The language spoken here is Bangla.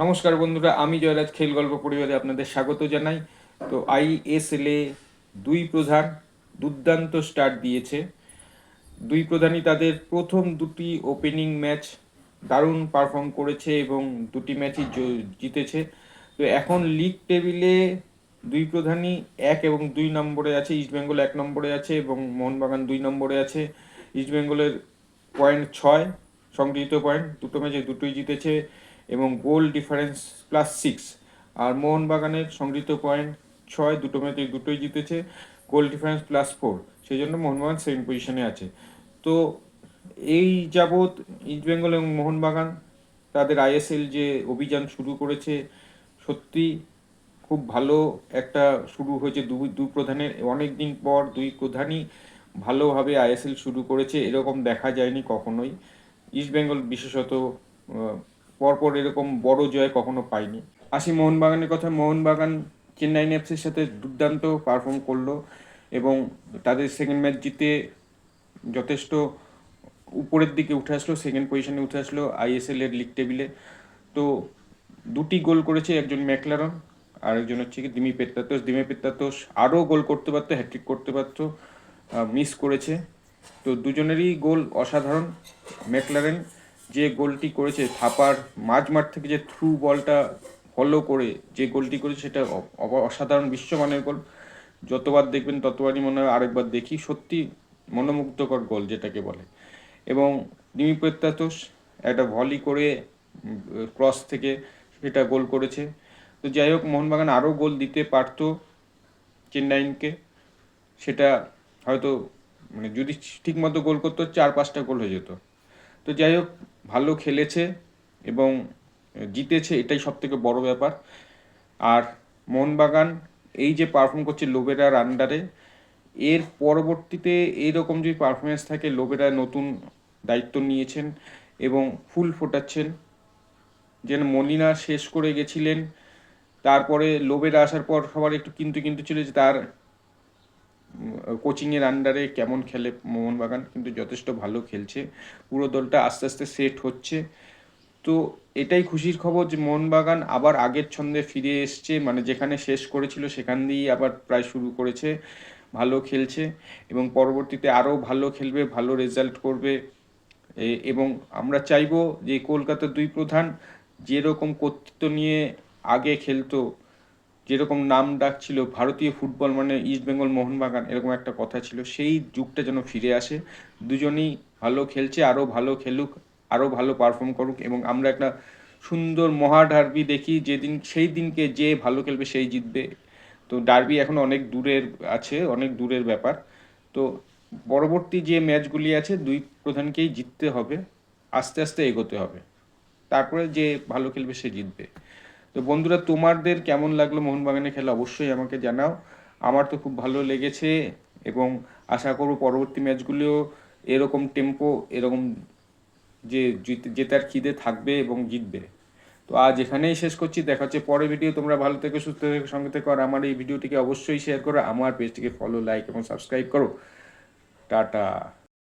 নমস্কার বন্ধুরা, আমি জয়রাজ খেল গল্প পরিবারে আপনাদের স্বাগত জানাই। তো আইএসএলে দুই প্রধান দুর্দান্ত স্টার্ট দিয়েছে। দুই প্রধানই তাদের প্রথম দুটি ওপেনিং ম্যাচ দারুণ পারফর্ম করেছে এবং দুটি ম্যাচই জিতেছে। তো এখন লিগ টেবিলে দুই প্রধানই 1 এবং 2 নম্বরে আছে। ইস্টবেঙ্গল 1 নম্বরে আছে এবং মোহনবাগান 2 নম্বরে আছে। ইস্টবেঙ্গলের পয়েন্ট 6 সংগৃহীত পয়েন্ট, দুটো ম্যাচে দুটোই জিতেছে এবং গোল ডিফারেন্স +6। আর মোহনবাগানের সংগৃহীত পয়েন্ট 6, দুটো ম্যাচে দুটোই জিতেছে, গোল ডিফারেন্স +4। সেই জন্য মোহনবাগান সেকেন্ড পজিশনে আছে। তো এই যাবৎ ইস্টবেঙ্গল এবং মোহনবাগান তাদের আইএসএল যে অভিযান শুরু করেছে, সত্যি খুব ভালো একটা শুরু হয়েছে। দুই প্রধানের অনেক দিন পর দুই প্রধানই ভালোভাবে আইএসএল শুরু করেছে, এরকম দেখা যায়নি কখনোই। ইস্টবেঙ্গল বিশেষত পরপর এরকম বড় জয় কখনো পায়নি। আসি মোহনবাগানের কথা। মোহনবাগান চেন্নাই এফসির সাথে দুর্দান্ত পারফর্ম করলো এবং তাদের সেকেন্ড ম্যাচ জিতে যথেষ্ট উপরের দিকে উঠে আসলো, সেকেন্ড পজিশনে উঠে আসলো আইএসএল এর লিগ টেবিলে। তো দুটি গোল করেছে, একজন ম্যাকলারন আর একজন হচ্ছে কি দিমি পেত্রাতোস। দিমি পেত্রাতোস আরও গোল করতে পারতো, হ্যাট্রিক করতে পারতো, মিস করেছে। তো দুজনেরই গোল অসাধারণ। ম্যাকলারেন যে গোলটি করেছে, থাপার মাঝমাঠ থেকে যে থ্রু বলটা ফলো করে যে গোলটি করেছে, সেটা অসাধারণ বিশ্বমানের গোল। যতবার দেখবেন ততবারই মনে হয় আরেকবার দেখি। সত্যি মনোমুগ্ধকর গোল যেটাকে বলে। এবং দিমি পেত্রাতোস একটা ভলি করে ক্রস থেকে সেটা গোল করেছে। তো যাই হোক, মোহনবাগান আরও গোল দিতে পারতো চেন্নাইনকে। সেটা হয়তো মানে যদি ঠিকমতো গোল করতো 4-5টা গোল হয়ে যেত। তো যাই হোক, ভালো খেলেছে এবং জিতেছে, এটাই সব থেকে বড় ব্যাপার। আর মোহনবাগান এই যে পারফর্ম করছে লোবেরার আন্ডারে, এর পরবর্তীতে এইরকম যদি পারফরমেন্স থাকে, লোবেরা নতুন দায়িত্ব নিয়েছেন এবং ফুল ফোটাচ্ছেন। যেন মলিনা শেষ করে গেছিলেন, তারপরে লোবেরা আসার পর সবার একটু কিন্তু কিন্তু ছিল যে তার কোচিংয়ের আন্ডারে কেমন খেলে মোহনবাগান, কিন্তু যথেষ্ট ভালো খেলছে। পুরো দলটা আস্তে আস্তে সেট হচ্ছে। তো এটাই খুশির খবর যে মোহনবাগান আবার আগের ছন্দে ফিরে এসছে, মানে যেখানে শেষ করেছিল সেখান দিয়েই আবার প্রায় শুরু করেছে, ভালো খেলছে এবং পরবর্তীতে আরও ভালো খেলবে, ভালো রেজাল্ট করবে। এবং আমরা চাইবো যে কলকাতার দুই প্রধান যেরকম কর্তৃত্ব নিয়ে আগে খেলতো, যেরকম নাম ডাক ছিল ভারতীয় ফুটবল মানে ইস্টবেঙ্গল মোহনবাগান, এরকম একটা কথা ছিল, সেই যুগটা যেন ফিরে আসে। দুজনেই ভালো খেলছে, আরও ভালো খেলুক, আরও ভালো পারফর্ম করুক এবং আমরা একটা সুন্দর মহা ডার্বি দেখি, যেদিন সেই দিনকে যে ভালো খেলবে সেই জিতবে। তো ডার্বি এখন অনেক দূরের আছে, অনেক দূরের ব্যাপার। তো পরবর্তী যে ম্যাচগুলি আছে দুই প্রধানকেই জিততে হবে, আস্তে আস্তে এগোতে হবে, তারপরে যে ভালো খেলবে সে জিতবে। তো বন্ধুরা, তোমাদের কেমন লাগলো মোহনবাগানের খেলা অবশ্যই আমাকে জানাও। আমার তো খুব ভালো লেগেছে এবং আশা করব পরবর্তী ম্যাচগুলিও এরকম টেম্পো, এরকম যে জেতার খিদে থাকবে এবং জিতবে। তো আজ এখানেই শেষ করছি, দেখা হচ্ছে পরের ভিডিও। তোমরা ভালো থেকো, সুস্থ থেকো, সঙ্গে থেকো আর আমার এই ভিডিওটিকে অবশ্যই শেয়ার করো, আমার পেজটিকে ফলো, লাইক এবং সাবস্ক্রাইব করো। টাটা।